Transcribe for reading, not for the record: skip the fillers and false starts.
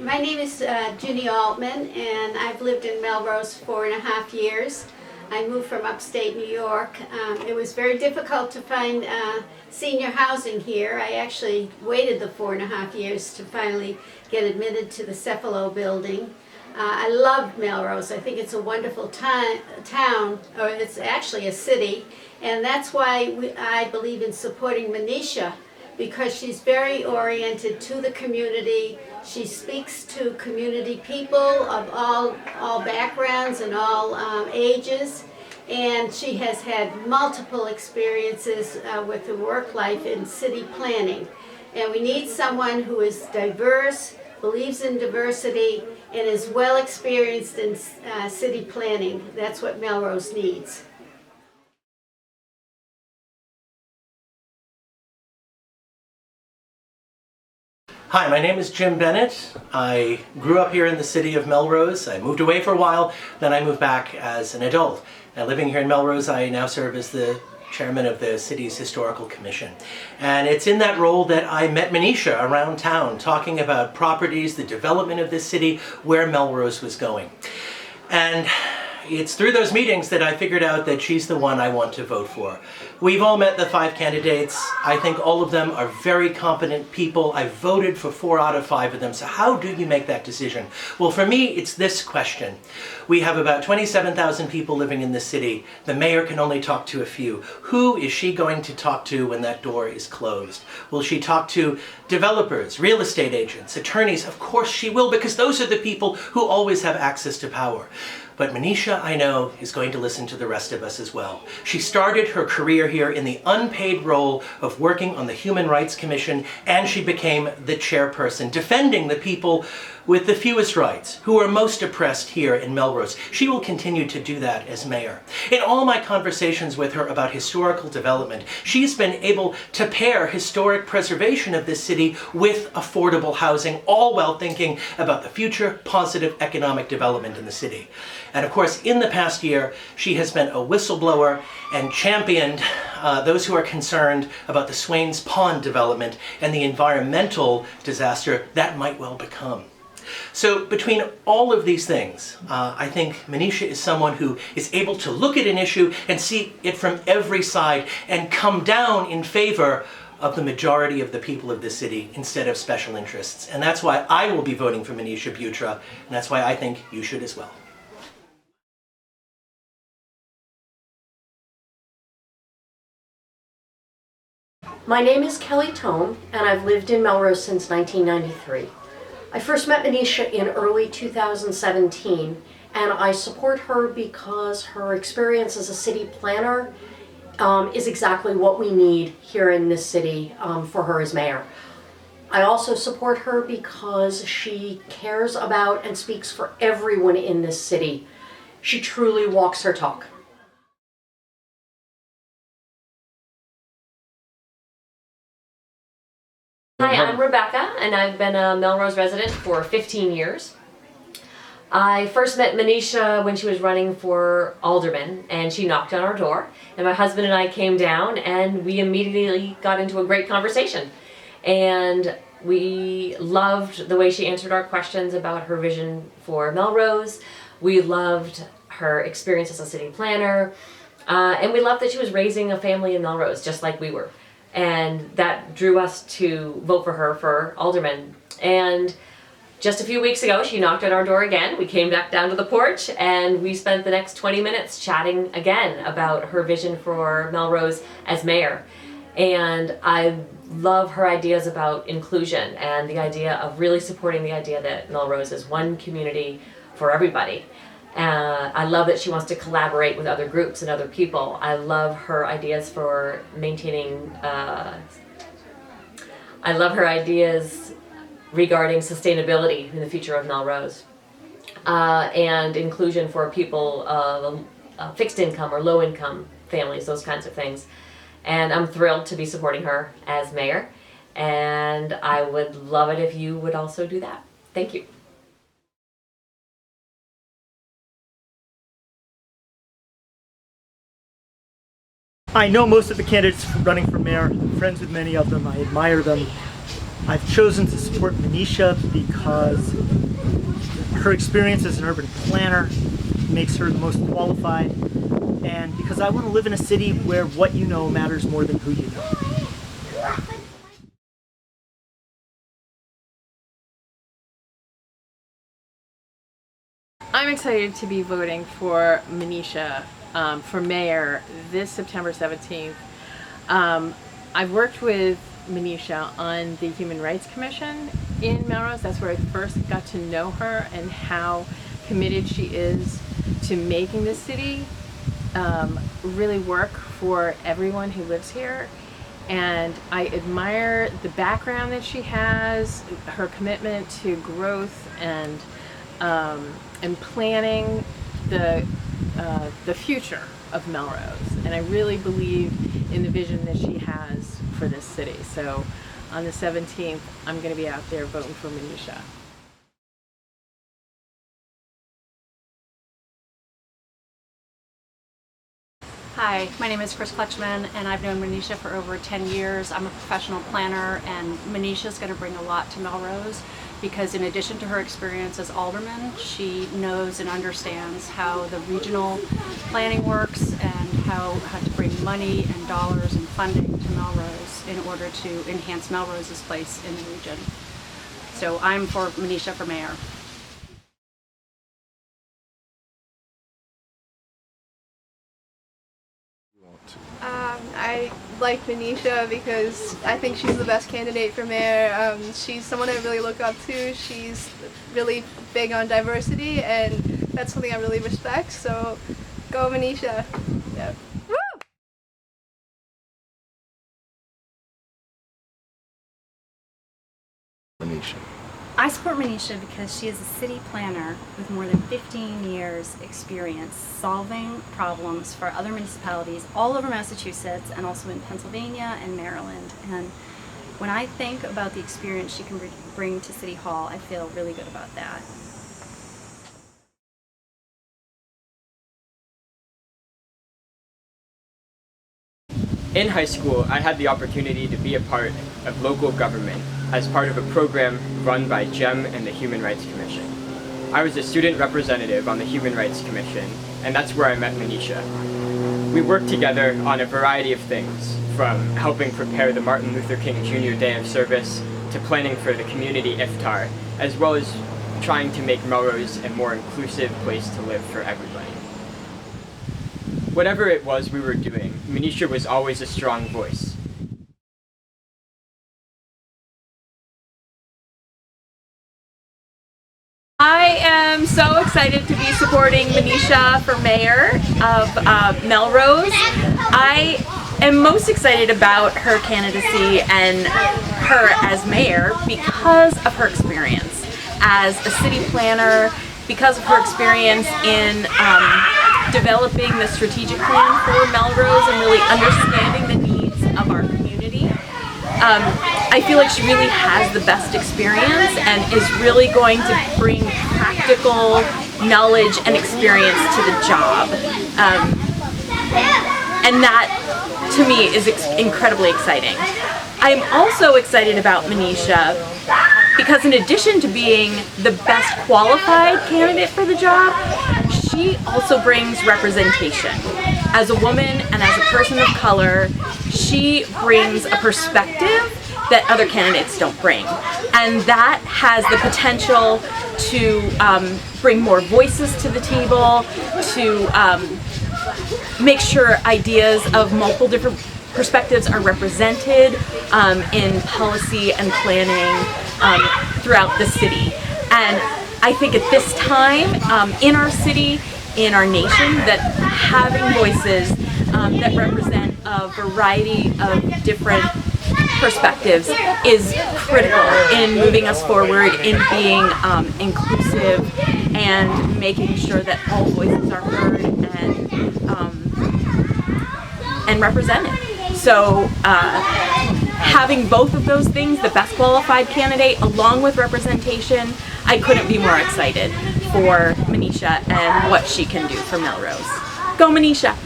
My name is Judy Altman, and I've lived in Melrose 4.5 years. I moved from upstate New York. It was very difficult to find senior housing here. I actually waited the 4.5 years to finally get admitted to the Cephalo building. I love Melrose. I think it's a wonderful town, or it's actually a city, and that's why I believe in supporting Manisha, because she's very oriented to the community. She speaks to community people of all backgrounds and all ages, and she has had multiple experiences with her work life in city planning. And we need someone who is diverse, believes in diversity, and is well experienced in city planning. That's what Melrose needs. Hi, my name is Jim Bennett. I grew up here in the city of Melrose. I moved away for a while, then I moved back as an adult. And living here in Melrose, I now serve as the chairman of the city's historical commission. And it's in that role that I met Manisha around town, talking about properties, the development of this city, where Melrose was going. And it's through those meetings that I figured out that she's the one I want to vote for. We've all met the 5 candidates. I think all of them are very competent people. I voted for 4 out of 5 of them. So how do you make that decision? Well, for me, it's this question. We have about 27,000 people living in the city. The mayor can only talk to a few. Who is she going to talk to when that door is closed? Will she talk to developers, real estate agents, attorneys? Of course she will, because those are the people who always have access to power. But Manisha, I know, is going to listen to the rest of us as well. She started her career here in the unpaid role of working on the Human Rights Commission, and she became the chairperson, defending the people with the fewest rights, who are most oppressed here in Melrose. She will continue to do that as mayor. In all my conversations with her about historical development, she's been able to pair historic preservation of this city with affordable housing, all while thinking about the future positive economic development in the city. And of course, in the past year, she has been a whistleblower and championed those who are concerned about the Swains Pond development and the environmental disaster that might well become. So between all of these things, I think Manisha is someone who is able to look at an issue and see it from every side and come down in favor of the majority of the people of the city instead of special interests. And that's why I will be voting for Manisha Butra, and that's why I think you should as well. My name is Kelly Tome, and I've lived in Melrose since 1993. I first met Manisha in early 2017, and I support her because her experience as a city planner is exactly what we need here in this city for her as mayor. I also support her because she cares about and speaks for everyone in this city. She truly walks her talk. Hi, I'm Rebecca, and I've been a Melrose resident for 15 years. I first met Manisha when she was running for alderman, and she knocked on our door, and my husband and I came down, and we immediately got into a great conversation. And we loved the way she answered our questions about her vision for Melrose. We loved her experience as a city planner, and we loved that she was raising a family in Melrose, just like we were. And that drew us to vote for her for alderman. And just a few weeks ago, she knocked at our door again. We came back down to the porch, and we spent the next 20 minutes chatting again about her vision for Melrose as mayor. And I love her ideas about inclusion and the idea of really supporting the idea that Melrose is one community for everybody. I love that she wants to collaborate with other groups and other people. I love her ideas for maintaining, I love her ideas regarding sustainability in the future of Melrose, and inclusion for people of fixed income or low income families, those kinds of things. And I'm thrilled to be supporting her as mayor, and I would love it if you would also do that. Thank you. I know most of the candidates running for mayor. I'm friends with many of them. I admire them. I've chosen to support Manisha because her experience as an urban planner makes her the most qualified, and because I want to live in a city where what you know matters more than who you know. I'm excited to be voting for Manisha for mayor this September 17th. I've worked with Manisha on the Human Rights Commission in Melrose. That's where I first got to know her and how committed she is to making this city really work for everyone who lives here. And I admire the background that she has, her commitment to growth and planning the future of Melrose. And I really believe in the vision that she has for this city. So on the 17th, I'm going to be out there voting for Manisha. Hi, my name is Chris Kletchman, and I've known Manisha for over 10 years. I'm a professional planner, and Manisha's going to bring a lot to Melrose because in addition to her experience as alderman, she knows and understands how the regional planning works and how to bring money and dollars and funding to Melrose in order to enhance Melrose's place in the region. So I'm for Manisha for mayor. I like Manisha because I think she's the best candidate for mayor. She's someone I really look up to. She's really big on diversity, and that's something I really respect. So, go Manisha. Yeah. Manisha. I support Manisha because she is a city planner with more than 15 years experience solving problems for other municipalities all over Massachusetts and also in Pennsylvania and Maryland. And when I think about the experience she can bring to City Hall, I feel really good about that. In high school, I had the opportunity to be a part of local government as part of a program run by GEM and the Human Rights Commission. I was a student representative on the Human Rights Commission, and that's where I met Manisha. We worked together on a variety of things, from helping prepare the Martin Luther King Jr. Day of Service to planning for the community iftar, as well as trying to make Melrose a more inclusive place to live for everybody. Whatever it was we were doing, Manisha was always a strong voice. I am so excited to be supporting Manisha for mayor of Melrose. I am most excited about her candidacy and her as mayor because of her experience as a city planner, because of her experience in developing the strategic plan for Melrose and really understanding the needs of our community. I feel like she really has the best experience and is really going to bring practical knowledge and experience to the job. And that, to me, is incredibly exciting. I'm also excited about Manisha because in addition to being the best qualified candidate for the job, she also brings representation. As a woman and as a person of color, she brings a perspective that other candidates don't bring. And that has the potential to bring more voices to the table, to make sure ideas of multiple different perspectives are represented in policy and planning throughout the city. And I think at this time in our city, in our nation, that having voices that represent a variety of different perspectives is critical in moving us forward, in being inclusive and making sure that all voices are heard and represented. So having both of those things, the best qualified candidate along with representation, I couldn't be more excited for Manisha and what she can do for Melrose. Go Manisha!